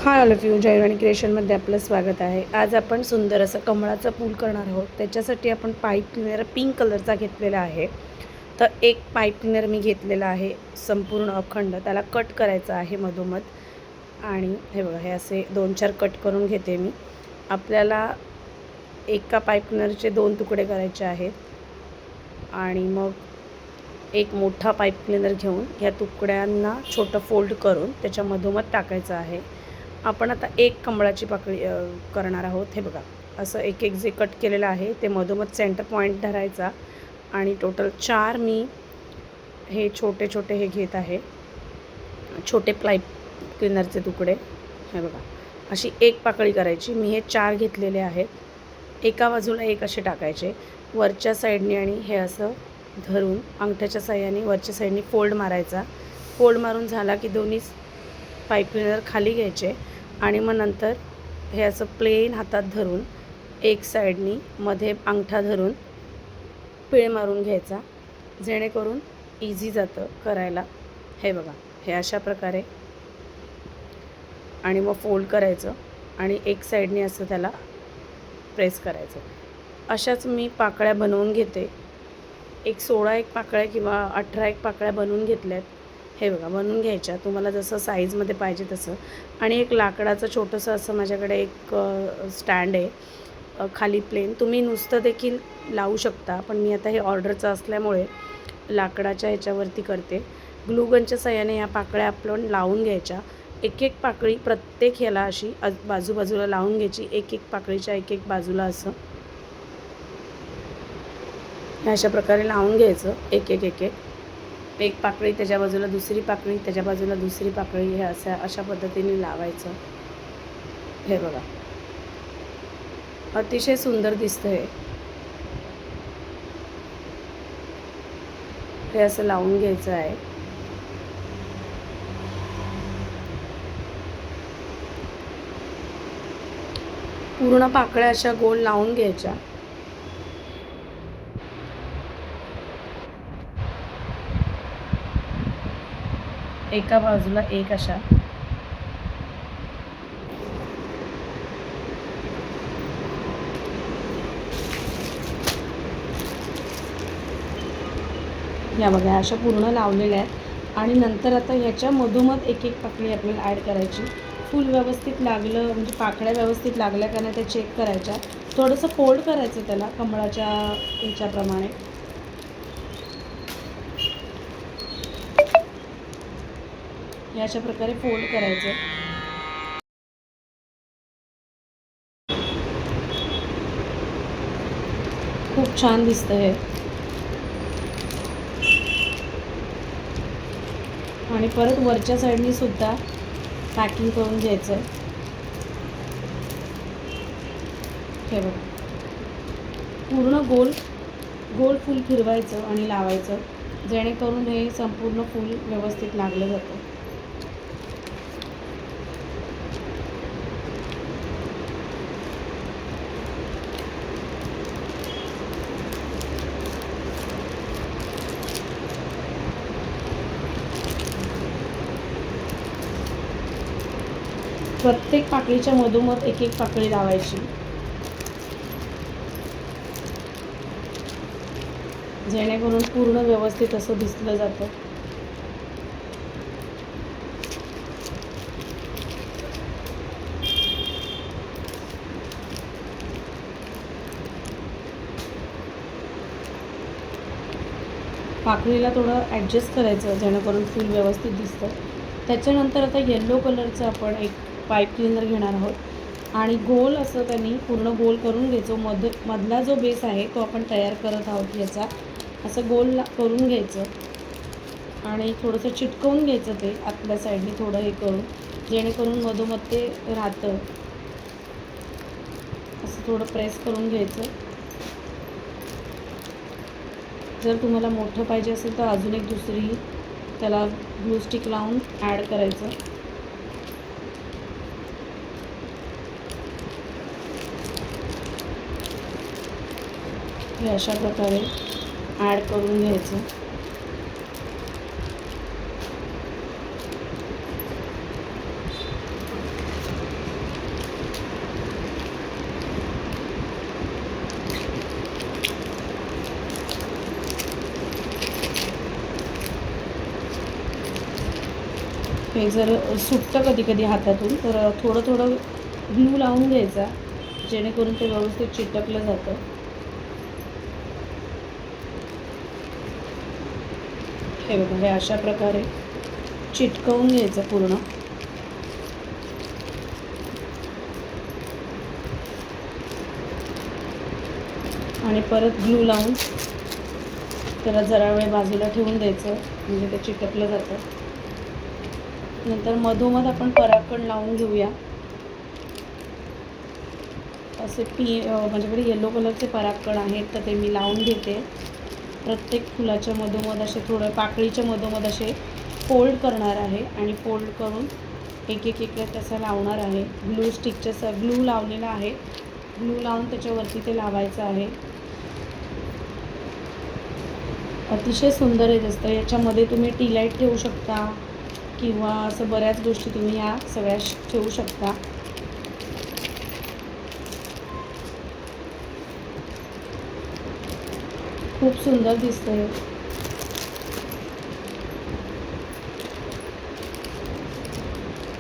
Hi all of you, जयवाणी क्रिएशनमध्ये आपलं स्वागत आहे. आज आपण सुंदर असं कमळाचं फूल करणार आहोत. त्याच्यासाठी आपण पाईप क्लिनर पिंक कलरचा घेतलेला आहे. तर एक पाईप क्लिनर मी घेतलेला आहे संपूर्ण अखंड. त्याला कट करायचं आहे मधोमध. आणि हे बघा, हे असे 2-4 कट करून घेते मी. आपल्याला एका पाईप क्लिनरचे 2 तुकडे करायचे आहेत. आणि मग एक मोठा पाईप क्लिनर घेऊन या तुकड्यांना छोटं फोल्ड करून त्याच्या मधोमध टाकायचं आहे. आपण आता एक कमळाची पाकळी करणार आहोत. हे बघा, असं एक एक जे कट केलेलं आहे ते मधोमध सेंटर पॉईंट धरायचा. आणि टोटल 4 मी हे छोटे छोटे हे घेत आहे, छोटे पाईप क्लिनरचे तुकडे. हे बघा, अशी एक पाकळी करायची. मी हे 4 घेतलेले आहेत. एका बाजूला एक असे टाकायचे वरच्या साईडने आणि हे असं धरून अंगठ्याच्या साह्याने वरच्या साईडने फोल्ड मारायचा. फोल्ड मारून झाला की दोन्ही पाईप क्लिनर खाली घ्यायचे आणि मग नंतर हे असं प्लेन हातात धरून एक साईडनी मध्ये अंगठा धरून पिळ मारून घ्यायचा, जेणेकरून इझी जातं करायला. हे बघा, हे अशा प्रकारे. आणि मग फोल्ड करायचं आणि एक साईडने असं त्याला प्रेस करायचं. अशाच मी पाकळ्या बनवून घेते. एक 16 पाकळ्या किंवा 18 पाकळ्या बनवून घेतल्यात. हे बघा, बनवून घ्यायच्या तुम्हाला जसं साईजमध्ये पाहिजे तसं. आणि एक लाकडाचं छोटंसं असं माझ्याकडे एक स्टँड आहे खाली प्लेन. तुम्ही नुसतं देखील लावू शकता, पण मी आता हे ऑर्डरचं असल्यामुळे लाकडाच्या ह्याच्यावरती करते. ग्लूगनच्या साह्याने या पाकळ्या आपण लावून घ्यायच्या. एक एक पाकळी प्रत्येक ह्याला अशी बाजूबाजूला लावून घ्यायची. एक एक पाकळीच्या एक एक बाजूला असं अशा प्रकारे लावून घ्यायचं. एक एक एक पाकळी त्याच्या बाजूला दुसरी पाकळी, त्याच्या बाजूला दुसरी पाकळी, हे अशा पद्धतीने लावायचं. हे बघा, अतिशय सुंदर दिसतं हे असं लावून घ्यायचं आहे. पूर्ण पाकळ्या अशा गोल लावून घ्यायच्या. एका बाजूला एक अशा. या बघा, अशा पूर्ण लावलेल्या आहेत. आणि नंतर आता ह्याच्या मधोमध एक एक पाकळी आपल्याला ॲड करायची. फूल व्यवस्थित लागलं म्हणजे पाकळ्या व्यवस्थित लागल्या का नाही ते चेक करायच्या. थोडंसं फोल्ड करायचं त्याला कमळाच्या ह्याच्याप्रमाणे. हे अशा प्रकारे फोल्ड करायचं. खूप छान दिसतं हे. आणि परत वरच्या साईडनी सुद्धा पॅकिंग करून घ्यायचं. हे बघा, पूर्ण गोल गोल फूल फिरवायचं आणि लावायचं, जेणेकरून हे संपूर्ण फूल व्यवस्थित लागलं जातं. प्रत्येक पाकळीच्या मधोमध एक एक पाकळी लावायची, जेणेकरून पूर्ण व्यवस्थित असं दिसलं जातं. पाकळीला थोडं ॲडजस्ट करायचं, जेणेकरून फूल व्यवस्थित दिसतं. त्याच्यानंतर आता येलो कलरचं आपण एक पाईप क्लिनर घेणार आहोत आणि गोल असं त्यांनी पूर्ण गोल करून घ्यायचं. मधला जो बेस आहे तो आपण तयार करत आहोत याचा. असं गोल करून घ्यायचं आणि थोडंसं चिटकवून घ्यायचं ते आतल्या साईडने थोडं हे करून, जेणेकरून मधोमध ते राहतं. असं थोडं प्रेस करून घ्यायचं. जर तुम्हाला मोठं पाहिजे असेल तर अजून एक दुसरी त्याला ग्लू स्टिक लावून ॲड करायचं. हे अशा प्रकारे ॲड करून घ्यायचं. हे जर सुटतं कधी कधी हातातून तर थोडं थोडं ग्लू लावून घ्यायचा, जेणेकरून ते व्यवस्थित चिटकलं जातं. हे बघा, हे अशा प्रकारे चिटकवून घ्यायचं पूर्ण. आणि परत ग्लू लावून त्याला जरा वेळ बाजूला ठेवून द्यायचं, म्हणजे ते चिटकलं जातं. नंतर मधोमध आपण पराकण लावून घेऊया. असे माझ्याकडे येलो कलरचे पराकण आहेत, तर ते मी लावून घेते. प्रत्येक फुलाच्या मधोमध असे थोडं पाकळीच्या मधोमध असे फोल्ड करणार आहे आणि फोल्ड करून एक एक एक तसं लावणार आहे. ग्लू स्टिकच्या ग्लू लावलेला आहे, ग्लू लावून त्याच्यावरती ते लावायचं आहे. अतिशय सुंदर येत असतं. याच्यामध्ये तुम्ही टी लाईट ठेवू शकता किंवा असं बऱ्याच गोष्टी तुम्ही ह्या सगळ्या ठेवू शकता. खूप सुंदर दिसतंय.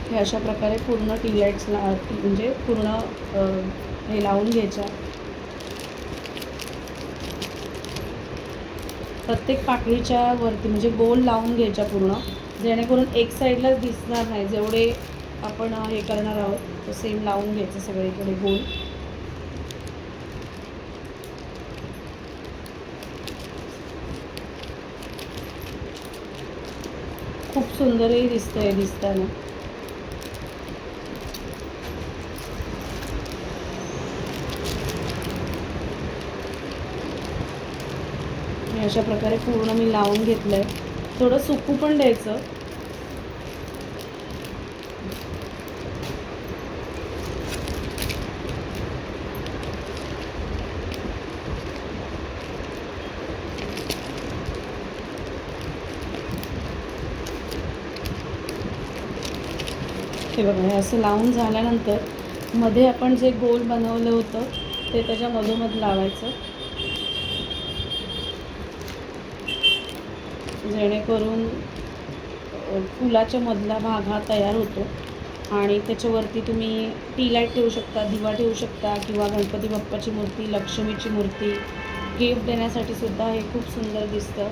हे अशा प्रकारे पूर्ण टी लाईट्स म्हणजे पूर्ण हे लावून घ्यायच्या. प्रत्येक पाकळीच्या वरती म्हणजे गोल लावून घ्यायच्या पूर्ण, जेणेकरून एक साईडलाच दिसणार नाही. जेवढे आपण हे करणार आहोत तो सेम लावून घ्यायचं सगळीकडे गोल. खूप सुंदरही दिसतंय दिसताना. अशा प्रकारे पूर्ण मी लावून घेतलं आहे. थोडं सुकू पण द्यायचं. हे बघा, हे असं लावून झाल्यानंतर मध्ये आपण जे गोल बनवलं होतं ते त्याच्या मधोमध लावायचं, जेणेकरून फुलाच्या मधला भाग हा तयार होतो. आणि त्याच्यावरती तुम्ही टी लाईट ठेवू शकता, दिवा ठेवू शकता किंवा गणपती बाप्पाची मूर्ती, लक्ष्मीची मूर्ती गिफ्ट देण्यासाठी सुद्धा हे खूप सुंदर दिसतं.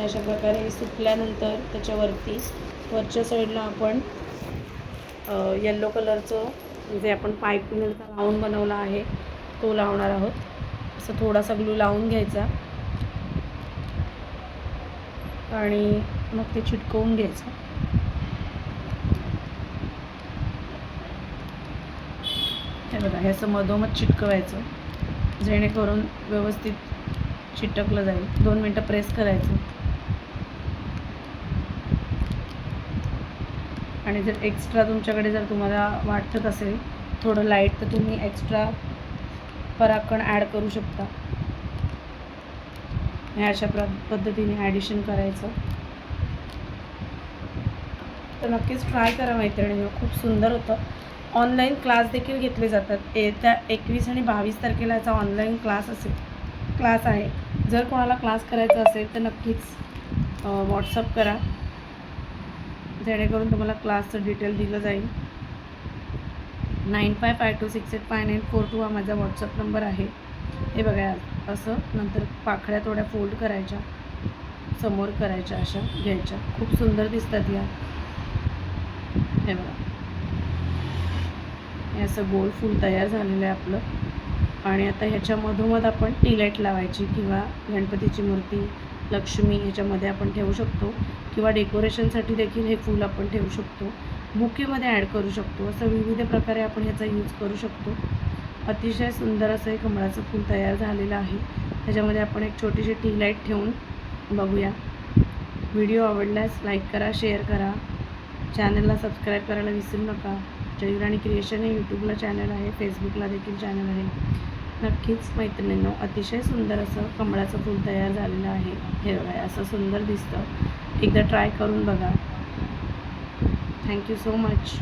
अशा प्रकारे सुकल्यानंतर त्याच्यावरती वरच्या साईडला आपण येलो कलरचं जे आपण पाईपिंगचा राऊंड बनवला आहे तो लावणार आहोत. असं थोडासा ग्लू लावून घ्यायचा आणि मग ते चिटकवून घ्यायचं. हे बघा, हे असं मधोमध चिटकवायचं, जेणेकरून व्यवस्थित चिटकलं जाईल. 2 मिनटं प्रेस करायचं. आणि जर एक्स्ट्रा तुमच्याकडे जर तुम्हाला वाटत असेल थोडं लाईट, तर तुम्ही एक्स्ट्रा पराकण ॲड करू शकता. हे अशा पद्धतीने ॲडिशन करायचं. तर नक्कीच ट्राय करा मैत्रिणींनो, खूप सुंदर होतं. ऑनलाईन क्लास देखील घेतले जातात. येत्या 21 आणि 22 तारखेला याचा ऑनलाईन क्लास आहे. जर कोणाला क्लास करायचा असेल तर नक्कीच व्हॉट्सअप करा, जेणेकरून तुम्हाला क्लासचं डिटेल दिलं जाईल. 9552685942 हा माझा व्हॉट्सअप नंबर आहे. हे बघा, असं नंतर पाकळ्या थोड्या फोल्ड करायच्या, समोर करायच्या, अशा घ्यायच्या. खूप सुंदर दिसतात या. हे बघा, हे असं गोल फूल तयार झालेलं आहे आपलं. आणि आता ह्याच्या मधोमध आपण टी लाईट लावायची किंवा गणपतीची मूर्ती, लक्ष्मी ह्याच्यामध्ये आपण ठेवू शकतो किंवा डेकोरेशनसाठी देखील हे फूल आपण ठेवू शकतो. बुकेमध्ये ॲड करू शकतो. असं विविध प्रकारे आपण ह्याचा यूज करू शकतो. अतिशय सुंदर असं हे कमळाचं फूल तयार झालेलं आहे. त्याच्यामध्ये आपण एक छोटीशी टी लाईट ठेवून बघूया. व्हिडिओ आवडल्यास लाईक करा, शेअर करा, चॅनलला सबस्क्राईब करायला विसरू नका. जयराणी क्रिएशन हे यूट्यूबला चॅनल आहे, फेसबुकला देखील चॅनल आहे. नक्कीच मैत्रिणींनो, अतिशय सुंदर असं कमळाचं फूल तयार झालेलं आहे. हे बघा, असं सुंदर दिसतं. एकदा ट्राय करून बघा. Thank you so much.